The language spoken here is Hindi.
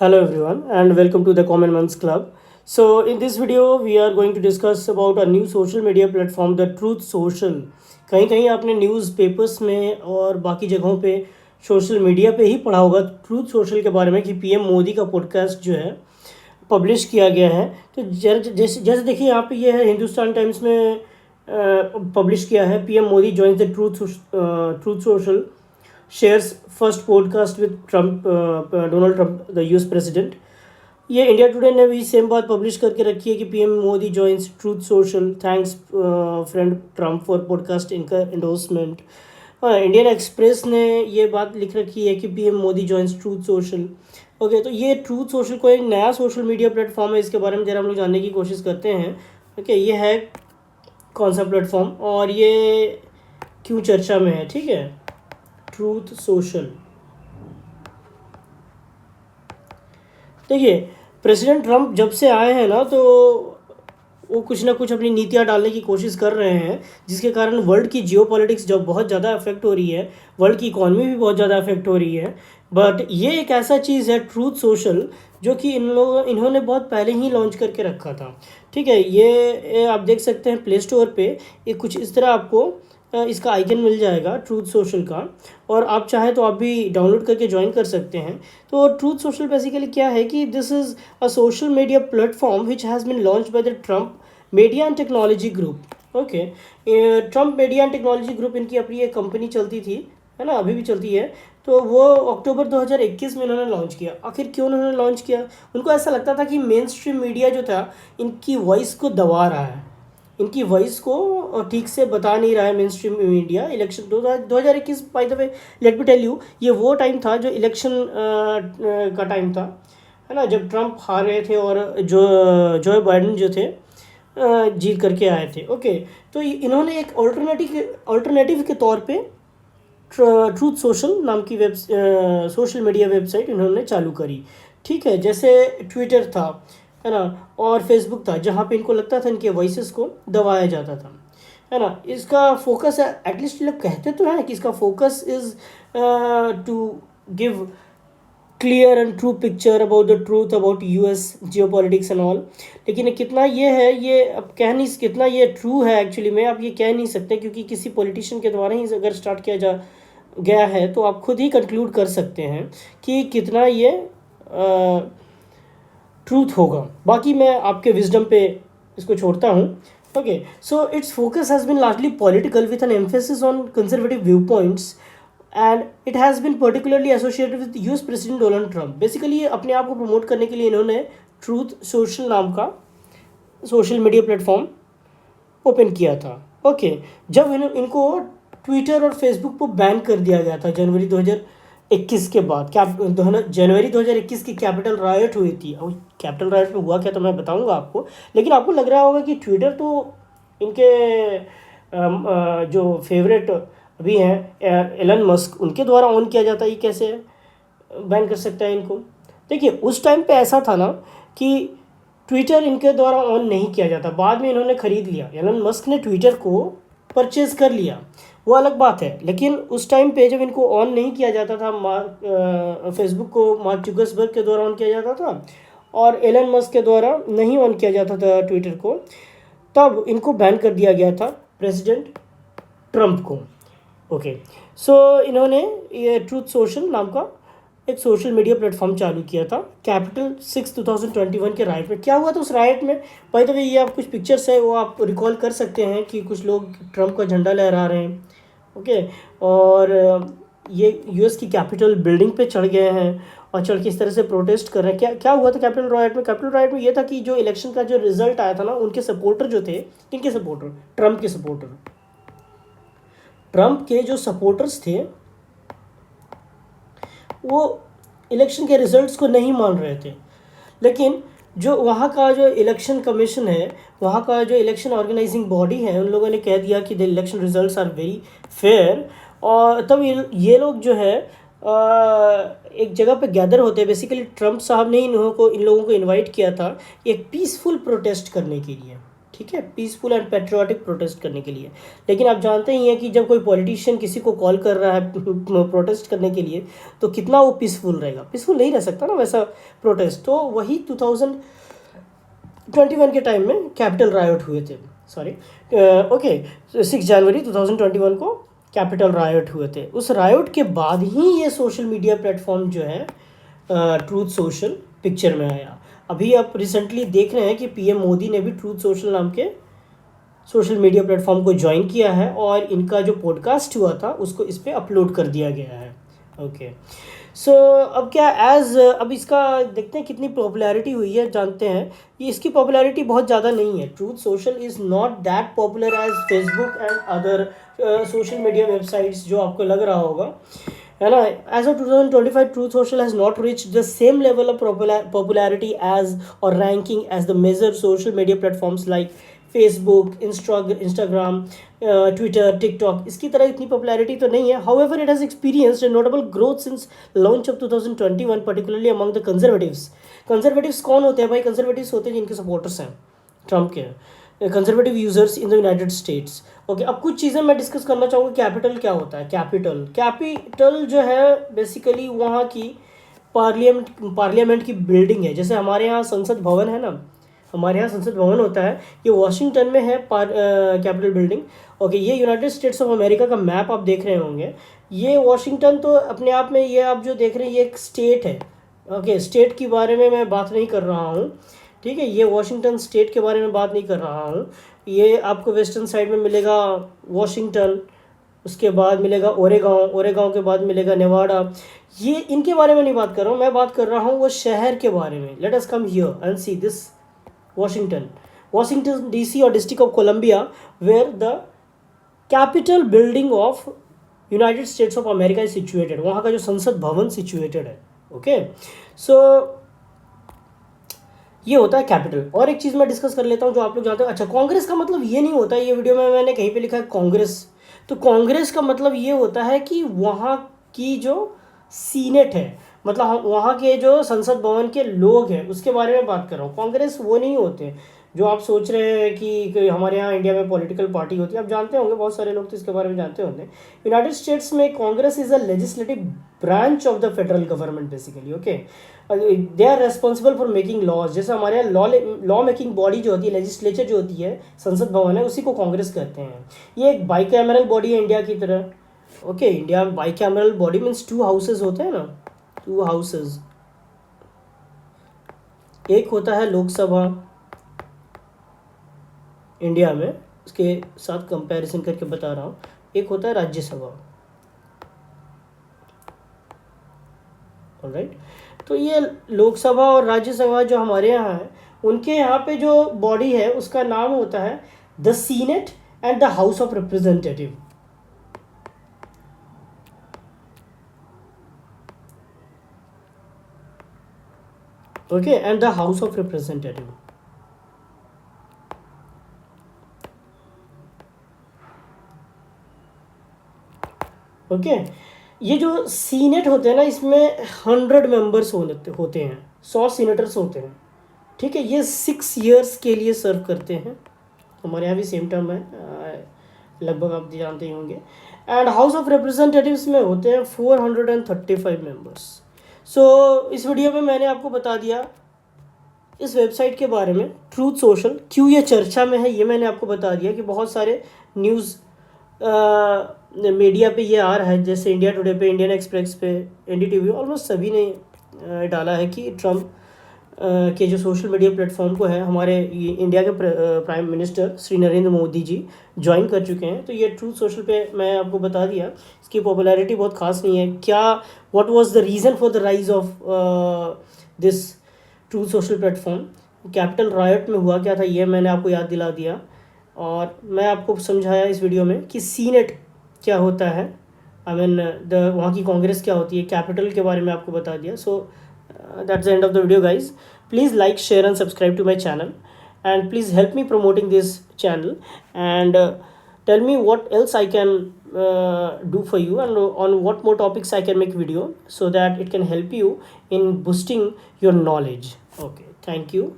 Hello everyone and welcome to the Common Man's Club. So in this video we are going to discuss about a new social media platform, the Truth Social. कहीं कहीं आपने न्यूज़ पेपर्स में और बाकी जगहों पे सोशल मीडिया पे ही पढ़ा होगा ट्रूथ सोशल के बारे में कि पीएम मोदी का पॉडकास्ट जो है पब्लिश किया गया है। तो जैसे जैसे देखिए यहाँ पे ये है, हिंदुस्तान टाइम्स में पब्लिश किया है, PM Modi joins the truth social, shares first podcast with Trump, Donald Trump the US president. ये इंडिया टुडे ने भी सेम बात पब्लिश करके रखी है कि PM Modi joins truth social, thanks friend Trump for podcast endorsement. Indian express ने ये बात लिख रखी है कि PM Modi joins truth social. Okay, तो ये ट्रूथ सोशल कोई नया सोशल मीडिया प्लेटफॉर्म है, इसके बारे में जरा हम लोग जानने की कोशिश करते हैं। ओके, ये है कौन सा प्लेटफॉर्म और ये क्यों चर्चा में है। ठीक है, ट्रूथ सोशल। देखिए, प्रेसिडेंट ट्रम्प जब से आए हैं ना, तो वो कुछ ना कुछ अपनी नीतियाँ डालने की कोशिश कर रहे हैं, जिसके कारण वर्ल्ड की जियो पॉलिटिक्स जब बहुत ज़्यादा अफेक्ट हो रही है, वर्ल्ड की इकॉनमी भी बहुत ज़्यादा अफेक्ट हो रही है। बट ये एक ऐसा चीज़ है ट्रूथ सोशल, जो कि इन्होंने बहुत पहले ही लॉन्च करके रखा था। ठीक है, ये आप देख सकते हैं प्ले स्टोर पे, ये कुछ इस तरह आपको इसका आइकन मिल जाएगा ट्रूथ सोशल का, और आप चाहें तो आप भी डाउनलोड करके ज्वाइन कर सकते हैं। तो ट्रूथ सोशल बेसिकली क्या है कि this is a social media platform which has been launch by the Trump media and technology group. Okay, Trump media and technology group, इनकी अपनी एक कंपनी चलती थी, है ना, अभी भी चलती है। तो वो अक्टूबर 2021 में इन्होंने लॉन्च किया। आखिर क्यों उन्होंने लॉन्च किया? उनको ऐसा लगता था कि मेन स्ट्रीम मीडिया जो था इनकी वॉइस को दबा रहा है, इनकी वॉइस को ठीक से बता नहीं रहा है main stream media. Election 2021, by the way let me tell you, ये वो टाइम था जो इलेक्शन का टाइम था, है ना, जब ट्रम्प हार रहे थे और जो बाइडन जो थे जीत करके आए थे। ओके, तो इन्होंने एक ऑल्टरनेटिव के तौर पे ट्रूथ सोशल नाम की सोशल मीडिया वेबसाइट इन्होंने चालू करी। ठीक है, जैसे ट्विटर था, है ना, और फेसबुक था, जहाँ पे इनको लगता था इनके वॉइसेस को दबाया जाता था, है ना। इसका फोकस है, एटलीस्ट लोग कहते तो हैं कि इसका focus is to give clear and true picture about the truth about US geo politics and all. लेकिन कितना ये है, ये अब कह नहीं, कितना ये ट्रू है एक्चुअली में आप ये कह नहीं सकते, क्योंकि किसी पॉलिटिशियन के द्वारा ही अगर स्टार्ट किया जा गया है तो आप खुद ही कंक्लूड कर सकते हैं कि कितना ये ट्रूथ होगा। बाकी मैं आपके विजडम पे इसको छोड़ता हूँ। Okay, so it's focus has been largely political with an emphasis on conservative view points, and it has been particularly associated with US president Donald Trump. Basically ये अपने आप को प्रमोट करने के लिए इन्होंने ट्रूथ सोशल नाम का सोशल मीडिया प्लेटफॉर्म ओपन किया था। ओके, जब इनको ट्विटर और फेसबुक को बैन कर दिया गया था जनवरी 2021 के बाद, जनवरी 2021 की कैपिटल रायट हुई थी। और कैपिटल रायट में हुआ क्या तो मैं बताऊंगा आपको, लेकिन आपको लग रहा होगा कि ट्विटर तो इनके जो फेवरेट अभी हैं एलन मस्क, उनके द्वारा ऑन किया जाता है, ये कैसे बैन कर सकता है इनको? देखिए, उस टाइम पे ऐसा था ना कि ट्विटर इनके द्वारा ऑन नहीं किया जाता, बाद में इन्होंने ख़रीद लिया, एलन मस्क ने ट्विटर को परचेज कर लिया, वो अलग बात है। लेकिन उस टाइम पे जब इनको ऑन नहीं किया जाता था, फेसबुक को मार्क जुकरबर्ग के द्वारा ऑन किया जाता था और एलन मस्क के द्वारा नहीं ऑन किया जाता था ट्विटर को, तब इनको बैन कर दिया गया था प्रेसिडेंट ट्रम्प को। ओके, सो इन्होंने ये ट्रूथ सोशल नाम का एक सोशल मीडिया प्लेटफॉर्म चालू किया था कैपिटल 6 2021 के राइट में। क्या हुआ था उस राइट में? बाय द वे, ये आप कुछ पिक्चर्स है वो आप रिकॉल कर सकते हैं कि कुछ लोग ट्रम्प का झंडा लहरा रहे हैं। ओके, और ये यूएस की कैपिटल बिल्डिंग पे चढ़ गए हैं और चढ़ के इस तरह से प्रोटेस्ट कर रहे हैं। क्या क्या हुआ था कैपिटल राइट में? कैपिटल राइट में ये था कि जो इलेक्शन का जो रिजल्ट आया था ना, उनके सपोर्टर जो थे, किनके सपोर्टर? ट्रम्प के सपोर्टर। ट्रम्प के जो सपोर्टर्स थे वो इलेक्शन के रिजल्ट्स को नहीं मान रहे थे, लेकिन जो वहाँ का जो इलेक्शन कमीशन है, वहाँ का जो इलेक्शन ऑर्गेनाइजिंग बॉडी है, उन लोगों ने कह दिया कि the election results are very fair. और तब ये लोग जो है एक जगह पे गैदर होते हैं। बेसिकली ट्रम्प साहब ने इन लोगों को इनवाइट किया था एक पीसफुल प्रोटेस्ट करने के लिए। ठीक है, पीसफुल एंड पेट्रियाटिक प्रोटेस्ट करने के लिए। लेकिन आप जानते ही हैं कि जब कोई पॉलिटिशियन किसी को कॉल कर रहा है प्रोटेस्ट करने के लिए, तो कितना वो पीसफुल रहेगा, पीसफुल नहीं रह सकता ना वैसा प्रोटेस्ट। तो वही 2021 के टाइम में कैपिटल रायट हुए थे, सॉरी ओके 6 जनवरी 2021 को कैपिटल रायट हुए थे। उस रायट के बाद ही ये सोशल मीडिया प्लेटफॉर्म जो है ट्रूथ सोशल पिक्चर में आया। अभी आप रिसेंटली देख रहे हैं कि पीएम मोदी ने भी ट्रूथ सोशल नाम के सोशल मीडिया प्लेटफॉर्म को ज्वाइन किया है और इनका जो पॉडकास्ट हुआ था उसको इस पर अपलोड कर दिया गया है। ओके सो अब क्या अब इसका देखते हैं कितनी पॉपुलैरिटी हुई है। जानते हैं ये इसकी पॉपुलैरिटी बहुत ज़्यादा नहीं है। Truth Social is not that popular as Facebook and other social media websites जो आपको लग रहा होगा, है ना। As of 2025 Truth Social has not reach the same level of popularity as or ranking as the major social media platforms like Facebook, Instagram, Twitter, TikTok. इसकी तरह इतनी पॉपुलैरिटी तो नहीं है। However it has experienced a notable growth since launch of 2021 particularly among the conservatives. Conservatives कौन होते हैं भाई? कंजर्वेटिव्स होते हैं जिनके सपोर्टर्स हैं ट्रम्प के, conservative users in the United states. Okay, अब कुछ चीज़ें मैं डिस्कस करना चाहूँगा। कैपिटल क्या होता है? कैपिटल जो है बेसिकली वहाँ की पार्लियामेंट की बिल्डिंग है। जैसे हमारे यहाँ संसद भवन है ना, हमारे यहाँ संसद भवन होता है, ये वॉशिंगटन में है कैपिटल बिल्डिंग। ओके, ये यूनाइटेड स्टेट्स ऑफ अमेरिका का मैप आप देख रहे होंगे। ये वॉशिंगटन तो अपने आप में, ये आप जो देख रहे हैं ये एक स्टेट है। ओके, स्टेट के बारे में मैं बात नहीं कर रहा हूँ, ठीक है। ये वॉशिंगटन स्टेट के बारे में बात नहीं कर रहा हूँ। ये आपको वेस्टर्न साइड में मिलेगा वॉशिंगटन, उसके बाद मिलेगा ओरेगांव के बाद मिलेगा नेवाडा। ये इनके बारे में नहीं बात कर रहा हूँ, मैं बात कर रहा हूँ वो शहर के बारे में। Let us come here and see this Washington DC or District of Columbia, where the capital building of United States of America is situated. वहाँ का जो संसद भवन situated है। ओके, सो ये होता है कैपिटल। और एक चीज़ मैं डिस्कस कर लेता हूँ जो आप लोग जानते हो। अच्छा, कांग्रेस का मतलब ये नहीं होता, ये वीडियो में मैंने कहीं पे लिखा है कांग्रेस, तो कांग्रेस का मतलब ये होता है कि वहाँ की जो सीनेट है, मतलब हम वहाँ के जो संसद भवन के लोग हैं उसके बारे में बात कर रहा हूँ। कांग्रेस वो नहीं होते जो आप सोच रहे हैं कि हमारे यहाँ इंडिया में पॉलिटिकल पार्टी होती है। आप जानते होंगे, बहुत सारे लोग तो इसके बारे में जानते होंगे। यूनाइटेड स्टेट्स में Congress is a legislative branch of the federal government basically. Okay, they are responsible for making laws. जैसे हमारे यहाँ लॉ मेकिंग बॉडी जो होती है, लेजिस्लेचर जो होती है, संसद भवन है, उसी को कांग्रेस कहते हैं। ये एक बाइकैमरल बॉडी है इंडिया की तरह। ओके, इंडिया में बाइकैमरल बॉडी मीन्स 2 हाउसेज होते हैं ना, 2 हाउसेज। एक होता है लोकसभा इंडिया में, उसके साथ कंपैरिजन करके बता रहा हूँ, एक होता है राज्यसभा। ऑलराइट, तो ये लोकसभा और राज्यसभा जो हमारे यहाँ है, उनके यहाँ पे जो बॉडी है उसका नाम होता है the senate and the house of representative. Okay, and the house of representative. Okay, ये जो सीनेट होते हैं ना, इसमें 100 मेंबर्स होते हैं, 100 सीनेटर्स होते हैं, ठीक है। ये 6 ईयर्स के लिए सर्व करते हैं। हमारे यहाँ भी सेम टर्म है, लगभग आप जानते ही होंगे। एंड हाउस ऑफ रिप्रेजेंटेटिव्स में होते हैं 435 मेंबर्स। सो इस वीडियो में मैंने आपको बता दिया इस वेबसाइट के बारे में, ट्रूथ सोशल। क्यों ये चर्चा में है ये मैंने आपको बता दिया कि बहुत सारे न्यूज़ मीडिया पे ये आ रहा है, जैसे इंडिया टुडे पे, इंडियन एक्सप्रेस पे, एनडीटीवी, ऑलमोस्ट सभी ने डाला है कि ट्रम्प के जो सोशल मीडिया प्लेटफॉर्म को है, हमारे इंडिया के prime minister Shri Narendra Modi ji join कर चुके हैं। तो ये ट्रूथ सोशल पे मैं आपको बता दिया, इसकी पॉपुलैरिटी बहुत खास नहीं है। क्या what was the reason for the rise of this truth social platform? Capital riot में हुआ क्या था ये मैंने आपको याद दिला दिया, और मैं आपको समझाया इस वीडियो में कि सीनेट क्या होता है, आई मीन वहाँ की कांग्रेस क्या होती है, कैपिटल के बारे में आपको बता दिया। So that's the end of the video guys. Please like, share and subscribe to my channel, and please help me promoting this channel, and tell me what else I can do for you, and on what more topics I can make video, so that it can help you in boosting your knowledge. Okay, thank you.